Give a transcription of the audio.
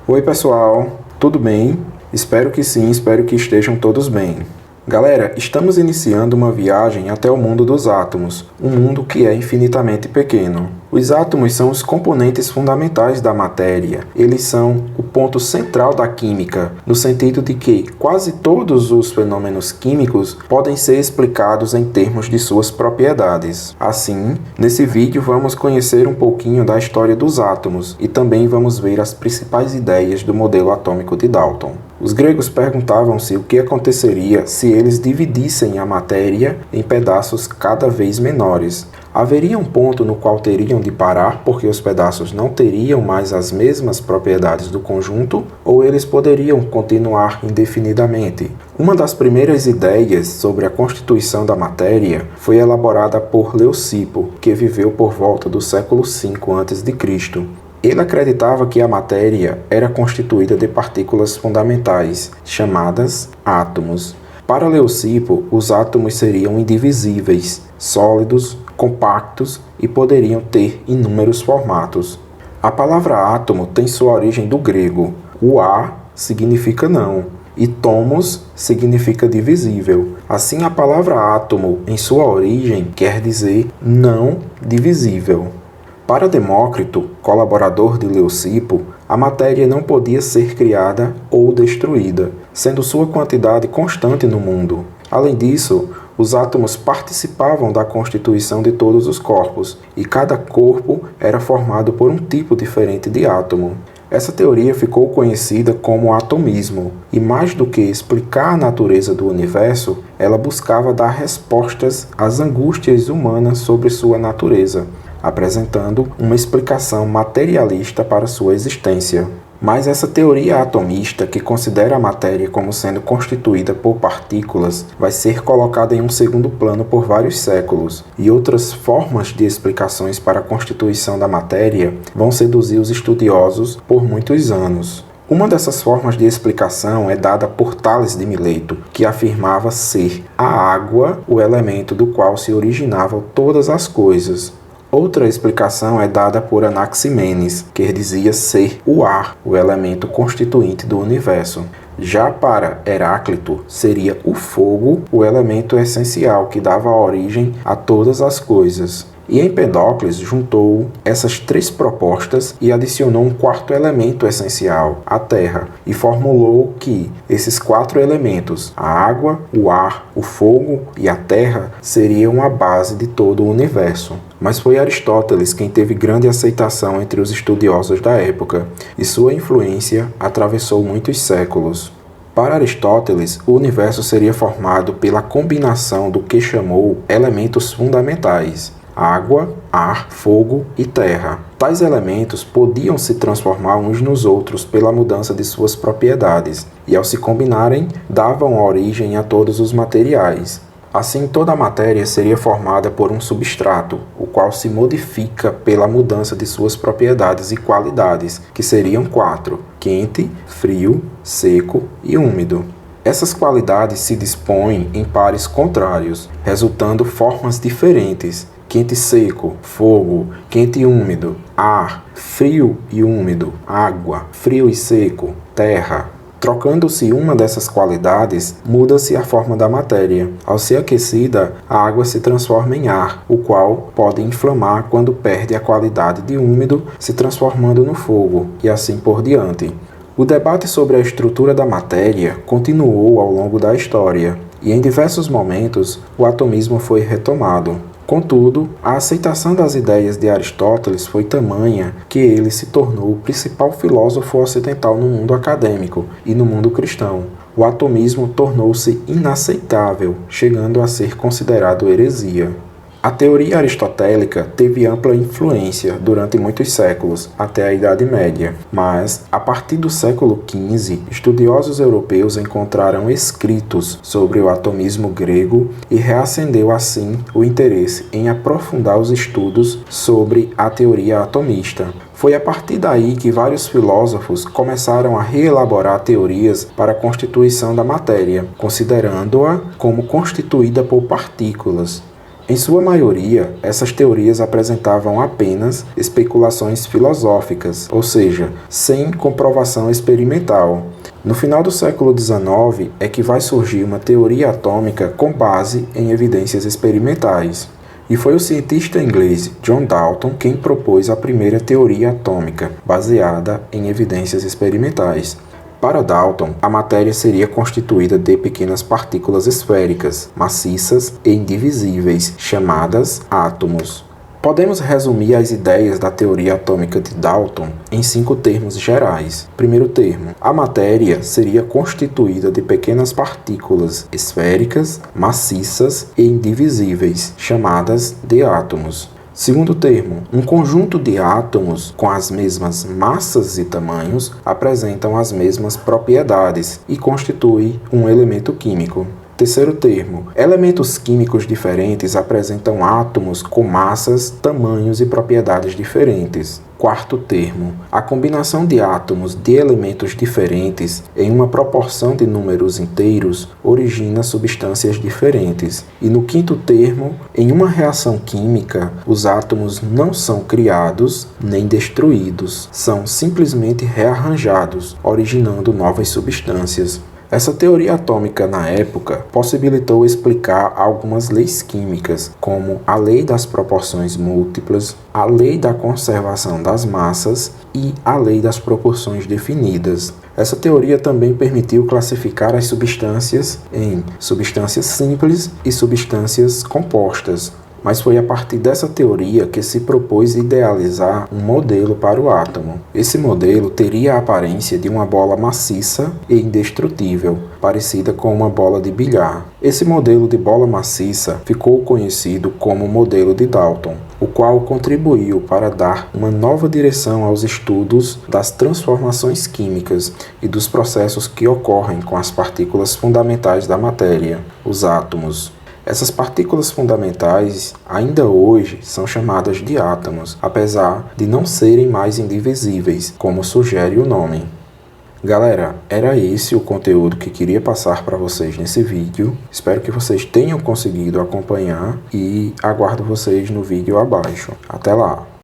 Oi pessoal, tudo bem? Espero que sim, espero que estejam todos bem. Galera, estamos iniciando uma viagem até o mundo dos átomos, um mundo que é infinitamente pequeno. Os átomos são os componentes fundamentais da matéria. Eles são o ponto central da química, no sentido de que quase todos os fenômenos químicos podem ser explicados em termos de suas propriedades. Assim, nesse vídeo vamos conhecer um pouquinho da história dos átomos e também vamos ver as principais ideias do modelo atômico de Dalton. Os gregos perguntavam-se o que aconteceria se eles dividissem a matéria em pedaços cada vez menores. Haveria um ponto no qual teriam de parar porque os pedaços não teriam mais as mesmas propriedades do conjunto, ou eles poderiam continuar indefinidamente. Uma das primeiras ideias sobre a constituição da matéria foi elaborada por Leucipo, que viveu por volta do século V a.C. Ele acreditava que a matéria era constituída de partículas fundamentais, chamadas átomos. Para Leucipo, os átomos seriam indivisíveis, sólidos, compactos e poderiam ter inúmeros formatos. A palavra átomo tem sua origem do grego. O a significa não e tomos significa divisível. Assim, a palavra átomo, em sua origem, quer dizer não divisível. Para Demócrito, colaborador de Leucipo, a matéria não podia ser criada ou destruída, sendo sua quantidade constante no mundo. Além disso, os átomos participavam da constituição de todos os corpos, e cada corpo era formado por um tipo diferente de átomo. Essa teoria ficou conhecida como atomismo, e mais do que explicar a natureza do universo, ela buscava dar respostas às angústias humanas sobre sua natureza, apresentando uma explicação materialista para sua existência. Mas essa teoria atomista, que considera a matéria como sendo constituída por partículas, vai ser colocada em um segundo plano por vários séculos, e outras formas de explicações para a constituição da matéria vão seduzir os estudiosos por muitos anos. Uma dessas formas de explicação é dada por Tales de Mileto, que afirmava ser a água o elemento do qual se originavam todas as coisas. Outra explicação é dada por Anaximenes, que dizia ser o ar, o elemento constituinte do universo. Já para Heráclito, seria o fogo o elemento essencial que dava origem a todas as coisas. E Empedócles juntou essas três propostas e adicionou um quarto elemento essencial, a terra, e formulou que esses quatro elementos, a água, o ar, o fogo e a terra, seriam a base de todo o universo. Mas foi Aristóteles quem teve grande aceitação entre os estudiosos da época, e sua influência atravessou muitos séculos. Para Aristóteles, o universo seria formado pela combinação do que chamou elementos fundamentais: água, ar, fogo e terra. Tais elementos podiam se transformar uns nos outros pela mudança de suas propriedades, e ao se combinarem, davam origem a todos os materiais. Assim, toda a matéria seria formada por um substrato, o qual se modifica pela mudança de suas propriedades e qualidades, que seriam quatro: quente, frio, seco e úmido. Essas qualidades se dispõem em pares contrários, resultando formas diferentes: quente e seco, fogo; quente e úmido, ar; frio e úmido, água; frio e seco, terra. Trocando-se uma dessas qualidades, muda-se a forma da matéria. Ao ser aquecida, a água se transforma em ar, o qual pode inflamar quando perde a qualidade de úmido, se transformando no fogo, e assim por diante. O debate sobre a estrutura da matéria continuou ao longo da história, e em diversos momentos o atomismo foi retomado. Contudo, a aceitação das ideias de Aristóteles foi tamanha que ele se tornou o principal filósofo ocidental no mundo acadêmico e no mundo cristão. O atomismo tornou-se inaceitável, chegando a ser considerado heresia. A teoria aristotélica teve ampla influência durante muitos séculos, até a Idade Média, mas, a partir do século XV, estudiosos europeus encontraram escritos sobre o atomismo grego e reacendeu assim o interesse em aprofundar os estudos sobre a teoria atomista. Foi a partir daí que vários filósofos começaram a reelaborar teorias para a constituição da matéria, considerando-a como constituída por partículas. Em sua maioria, essas teorias apresentavam apenas especulações filosóficas, ou seja, sem comprovação experimental. No final do século XIX é que vai surgir uma teoria atômica com base em evidências experimentais. E foi o cientista inglês John Dalton quem propôs a primeira teoria atômica, baseada em evidências experimentais. Para Dalton, a matéria seria constituída de pequenas partículas esféricas, maciças e indivisíveis, chamadas átomos. Podemos resumir as ideias da teoria atômica de Dalton em 5 termos gerais. Primeiro termo, a matéria seria constituída de pequenas partículas esféricas, maciças e indivisíveis, chamadas de átomos. Segundo termo, um conjunto de átomos com as mesmas massas e tamanhos apresentam as mesmas propriedades e constitui um elemento químico. Terceiro termo, elementos químicos diferentes apresentam átomos com massas, tamanhos e propriedades diferentes. Quarto termo, a combinação de átomos de elementos diferentes em uma proporção de números inteiros origina substâncias diferentes. E no quinto termo, em uma reação química, os átomos não são criados nem destruídos, são simplesmente rearranjados, originando novas substâncias. Essa teoria atômica, na época, possibilitou explicar algumas leis químicas, como a lei das proporções múltiplas, a lei da conservação das massas e a lei das proporções definidas. Essa teoria também permitiu classificar as substâncias em substâncias simples e substâncias compostas. Mas foi a partir dessa teoria que se propôs idealizar um modelo para o átomo. Esse modelo teria a aparência de uma bola maciça e indestrutível, parecida com uma bola de bilhar. Esse modelo de bola maciça ficou conhecido como modelo de Dalton, o qual contribuiu para dar uma nova direção aos estudos das transformações químicas e dos processos que ocorrem com as partículas fundamentais da matéria, os átomos. Essas partículas fundamentais, ainda hoje, são chamadas de átomos, apesar de não serem mais indivisíveis, como sugere o nome. Galera, era esse o conteúdo que queria passar para vocês nesse vídeo. Espero que vocês tenham conseguido acompanhar e aguardo vocês no vídeo abaixo. Até lá!